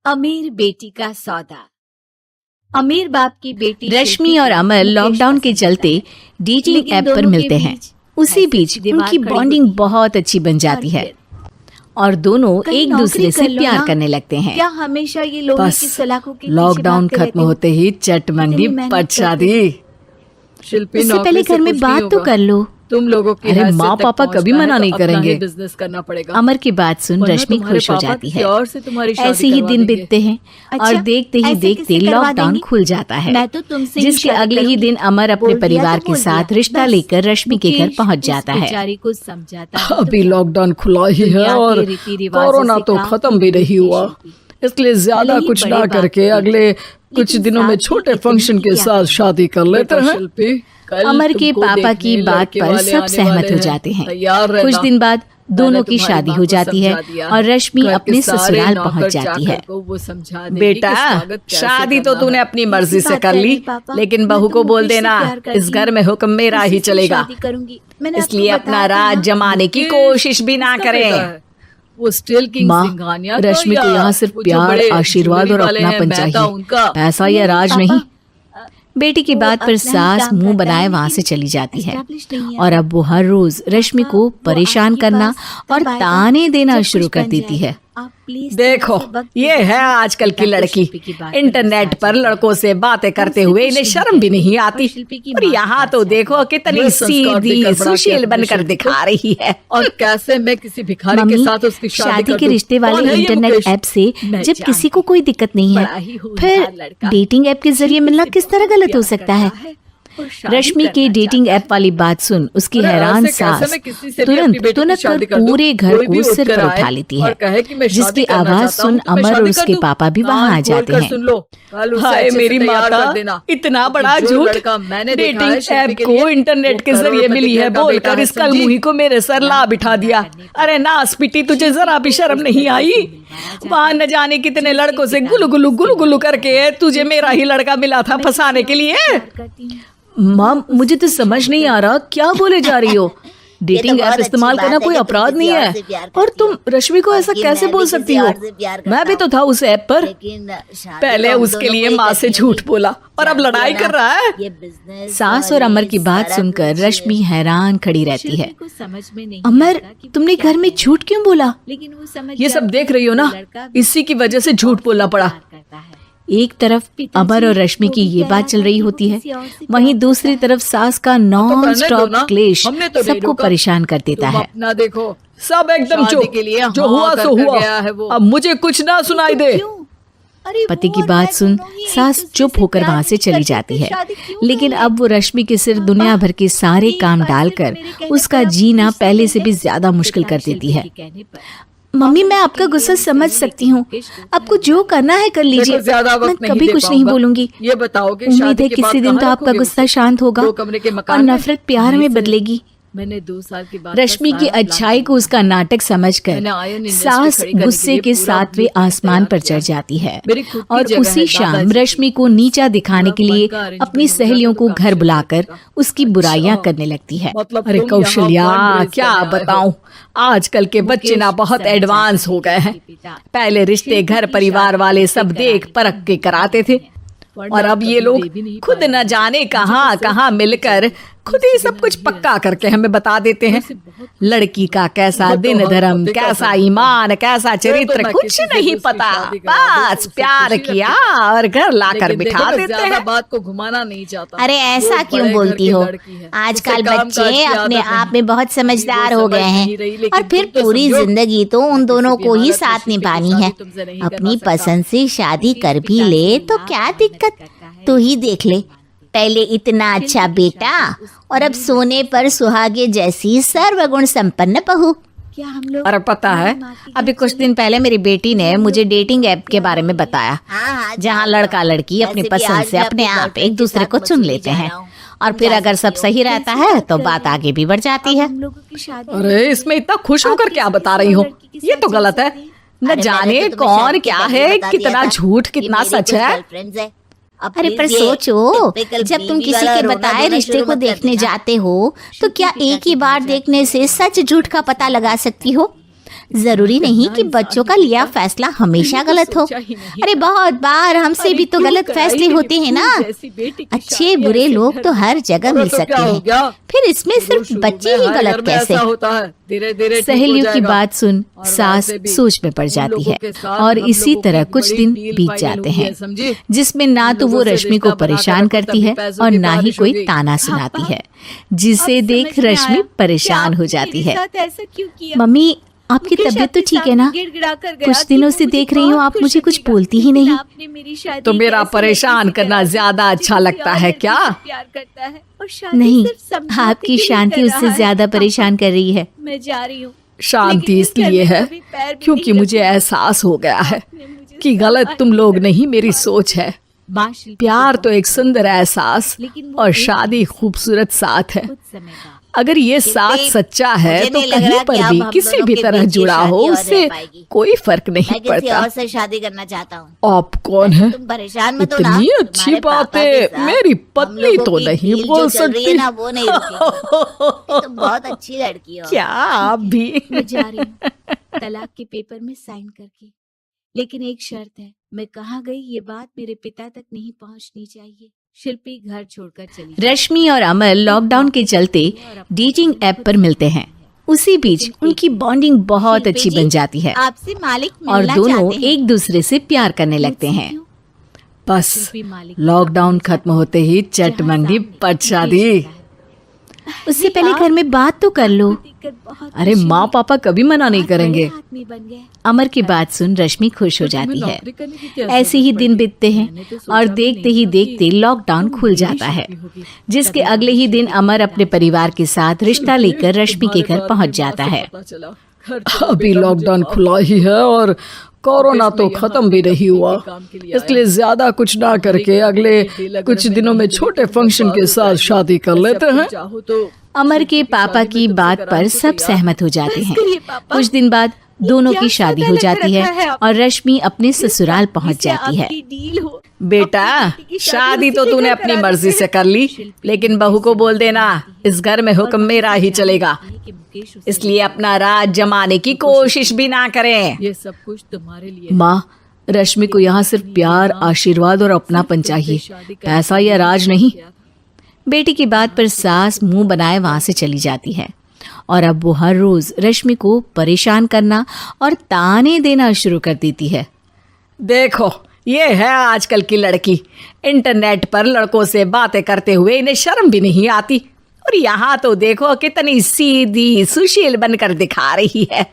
अमीर बेटी का सौदा। अमीर बाप की बेटी रश्मि और अमर लॉकडाउन के चलते डेटिंग ऐप पर मिलते हैं। उसी बीच उनकी बॉन्डिंग बहुत अच्छी बन जाती है और दोनों एक दूसरे से प्यार करने लगते हैं। क्या हमेशा ये लोगों की सलाखों के लॉकडाउन खत्म होते ही चट मंडी पट शादी। शिल्पी, उससे पहले घर में बात तो कर लो। तुम लोगों की अरे माँ पापा कभी मना नहीं करेंगे। बिजनेस करना पड़ेगा। अमर की बात सुन रश्मि खुश हो जाती है। ऐसे ही दिन बीतते हैं और देखते ही देखते लॉकडाउन खुल जाता है। मैं तो तुमसे जिसके अगले ही दिन अमर अपने परिवार के साथ रिश्ता लेकर रश्मि के घर पहुंच जाता है। बेचारी को समझाता अभी लॉकडाउन खुला ही है और कोरोना तो खत्म भी नहीं हुआ, इसलिए ज्यादा कुछ ना करके अगले कुछ दिनों में छोटे फंक्शन के साथ शादी कर लेते हैं। अमर के पापा की बात पर सब सहमत हो जाते हैं। कुछ दिन बाद दोनों की शादी हो जाती है और रश्मि अपने ससुराल पहुंच जाती है। बेटा, शादी तो तूने अपनी मर्जी से कर ली, लेकिन बहू को बोल देना इस घर में हुक्म मेरा ही चलेगा, इसलिए अपना राज जमाने की कोशिश भी ना करें। वो स्टील किंग माँ, रश्मि को यहाँ सिर्फ प्यार, आशीर्वाद और अपनापन चाहिए, पैसा या राज नहीं। बेटी की बात पर सास मुंह बनाए वहाँ से चली जाती है और अब वो हर रोज रश्मि को परेशान करना और ताने देना शुरू कर देती है। देखो, ये है आजकल की लड़की, इंटरनेट पर लड़कों से बातें करते हुए इन्हें शर्म भी नहीं आती। और यहाँ तो देखो कितनी सीधी सुशील बनकर दिखा रही है। और कैसे मैं किसी भिखारी के साथ उसकी शादी के रिश्ते वाले इंटरनेट ऐप से जब किसी को कोई दिक्कत नहीं है, फिर डेटिंग ऐप के जरिए मिलना किस तरह गलत हो सकता है? रश्मि के डेटिंग ऐप वाली बात सुन उसकी हैरान सास तुरंत पूरे घर को सिर पर उठा लेती है, जिसकी आवाज सुन अमर और उसके पापा भी वहाँ आ जाते हैं। हाय मेरी माता, इतना बड़ा झूठ डेटिंग ऐप को इंटरनेट के जरिए मिली है बोलकर इस कलमुही को मेरे सर ला बिठा दिया। अरे नास पिटी, तुझे जरा भी शर्म नहीं आई? वहाँ न जाने कितने लड़कों से गुलू गुलू करके तुझे मेरा ही लड़का मिला था फंसाने के लिए। माँ, मुझे तो समझ नहीं आ रहा क्या बोले जा रही हो। डेटिंग ऐप इस्तेमाल करना कोई अपराध नहीं है और तुम रश्मि को ऐसा कैसे बोल सकती हो? मैं भी तो था उस ऐप पर। पहले उसके लिए माँ से झूठ बोला और अब लड़ाई कर रहा है। सास और अमर की बात सुनकर रश्मि हैरान खड़ी रहती है। अमर, तुमने घर में झूठ क्यों बोला? ये सब देख रही हो ना, इसी की वजह से झूठ बोलना पड़ा। एक तरफ अमर और रश्मि की ये बात चल रही होती है, वहीं दूसरी तरफ सास का नॉन स्टॉप क्लेश सबको परेशान कर देता है। ना देखो, सब एकदम चुप, जो हुआ सो हुआ, अब मुझे कुछ ना सुनाई दे। पति की बात सुन सास चुप होकर वहाँ से चली जाती है, लेकिन अब वो रश्मि के सिर दुनिया भर के सारे काम डालकर उसका जीना पहले से भी ज्यादा मुश्किल कर देती है। मम्मी, मैं आपका गुस्सा समझ सकती हूँ, आपको जो करना है कर लीजिए, मैं कभी कुछ नहीं बोलूंगी। ये बताओ कि उम्मीद है किसी दिन तो आपका गुस्सा शांत होगा और नफरत प्यार में बदलेगी। मैंने 2 साल के बाद रश्मि की अच्छाई को उसका नाटक समझकर सास गुस्से के 7वें आसमान पर चढ़ जाती है और उसी शाम रश्मि को नीचा दिखाने के लिए अपनी सहेलियों को घर बुलाकर उसकी बुराइयां करने लगती है। अरे कौशल्या, क्या बताऊं, आजकल के बच्चे ना बहुत एडवांस हो गए हैं। पहले रिश्ते घर परिवार वाले सब देख परख के कराते थे और अब ये लोग खुद न जाने कहाँ कहाँ मिलकर खुद ही सब कुछ पक्का करके हमें बता देते हैं। लड़की का कैसा दिन धर्म, कैसा ईमान, कैसा चरित्र कुछ नहीं पता, बस प्यार किया और घर लाकर बिठा देते हैं। बात को घुमाना नहीं चाहता। अरे ऐसा क्यों बोलती हो? आजकल बच्चे अपने आप में बहुत समझदार हो गए हैं और फिर पूरी जिंदगी तो उन दोनों को ही साथ निभानी है। अपनी पसंद से शादी कर भी ले तो क्या दिक्कत, तू ही देख ले, पहले इतना अच्छा बेटा और अब सोने पर सुहागे जैसी सर्वगुण संपन्न बहू। और पता है, अभी कुछ दिन पहले मेरी बेटी ने मुझे डेटिंग ऐप के बारे में बताया, जहाँ लड़का लड़की अपनी पसंद से अपने आप एक दूसरे को चुन लेते हैं और फिर अगर सब सही रहता है तो बात आगे भी बढ़ जाती है। अरे इसमें इतना खुश होकर क्या बता रही हो? ये तो गलत है। न जाने कौन क्या है, कितना झूठ कितना सच है। अरे पर सोचो, जब तुम किसी के बताए रिश्ते को देखने जाते हो तो क्या एक ही बार देखने से सच झूठ का पता लगा सकती हो? जरूरी नहीं कि बच्चों का लिया फैसला हमेशा गलत हो। अरे बहुत बार हमसे भी तो गलत फैसले होते हैं ना। अच्छे बुरे लोग तो हर जगह मिल सकते हैं, फिर इसमें सिर्फ बच्चे ही गलत कैसे? सहेलियों की बात सुन सास सोच में पड़ जाती है और इसी तरह कुछ दिन बीत जाते हैं जिसमें ना तो वो रश्मि को परेशान करती है और ना ही कोई ताना सुनाती है, जिसे देख रश्मि परेशान हो जाती है। मम्मी आपकी तबीयत तो ठीक है ना? कुछ दिनों से देख रही हूँ आप मुझे कुछ बोलती ही नहीं। तो मेरा परेशान करना ज्यादा अच्छा लगता है क्या? नहीं, आपकी शांति उससे ज्यादा परेशान कर रही है। मैं जा रही हूँ। शांति इसलिए है क्योंकि मुझे एहसास हो गया है कि गलत तुम लोग नहीं, मेरी सोच है। प्यार तो एक सुंदर एहसास और शादी खूबसूरत साथ है। अगर ये साथ सच्चा है तो कहीं पर भी किसी भी तरह जुड़ा हो उससे कोई फर्क नहीं मैं किसी पड़ता। और से शादी करना चाहता हूँ। आप कौन है? तुम परेशान मत हो ना। इतनी अच्छी तुम्हारे पापा के बातें साथ मेरी हम पत्नी लोगों तो की नहीं डील बोल जो चल रही है सकती। ना वो नहीं रुकेगी। तुम बहुत अच्छी लड़की हो। क्या आप भी? मैं जा रही हूँ तलाक के पेपर में साइन करके, लेकिन एक शर्त है, मैं कहाँ गई ये बात मेरे पिता तक नहीं पहुँचनी चाहिए। शिल्पी घर छोड़कर चली गई। रश्मि और अमर लॉकडाउन के चलते डेटिंग ऐप पर मिलते हैं। उसी बीच उनकी बॉन्डिंग बहुत अच्छी बन जाती है आपसे मालिक और मिलना दोनों चाहते हैं। एक दूसरे से प्यार करने लगते हैं। बस शिल्पी मालिक लॉकडाउन खत्म होते ही चट मंडी पट शादी। उससे पहले घर में बात तो कर लो। अरे माँ पापा कभी मना नहीं करेंगे। आदमी बन गए। अमर की बात सुन रश्मि खुश हो जाती है। ऐसे ही दिन बीतते हैं और देखते ही देखते लॉकडाउन खुल जाता है, जिसके अगले ही दिन अमर अपने परिवार के साथ रिश्ता लेकर रश्मि के घर पहुंच जाता है। अभी लॉकडाउन खुला ही है और कोरोना तो खत्म भी नहीं हुआ, इसलिए ज्यादा कुछ ना करके अगले कुछ दिनों में छोटे फंक्शन के साथ शादी कर लेते हैं। अमर के पापा की बात पर सब सहमत हो जाते हैं। कुछ दिन बाद दोनों की शादी हो जाती है और रश्मि अपने ससुराल पहुंच जाती है। बेटा शादी तो तूने अपनी मर्जी से कर ली, लेकिन बहू को बोल देना इस घर में हुक्म मेरा ही चलेगा, इसलिए अपना राज जमाने की कोशिश भी ना करें। ये सब कुछ तुम्हारे लिए। माँ रश्मि को यहाँ सिर्फ प्यार, आशीर्वाद और अपनापन चाहिए, पैसा या राज नहीं। बेटी की बात पर सास मुंह बनाए वहां से चली जाती है और अब वो हर रोज रश्मि को परेशान करना और ताने देना शुरू कर देती है। देखो ये है आजकल की लड़की, इंटरनेट पर लड़कों से बातें करते हुए इन्हें शर्म भी नहीं आती, और यहाँ तो देखो कितनी सीधी सुशील बनकर दिखा रही है।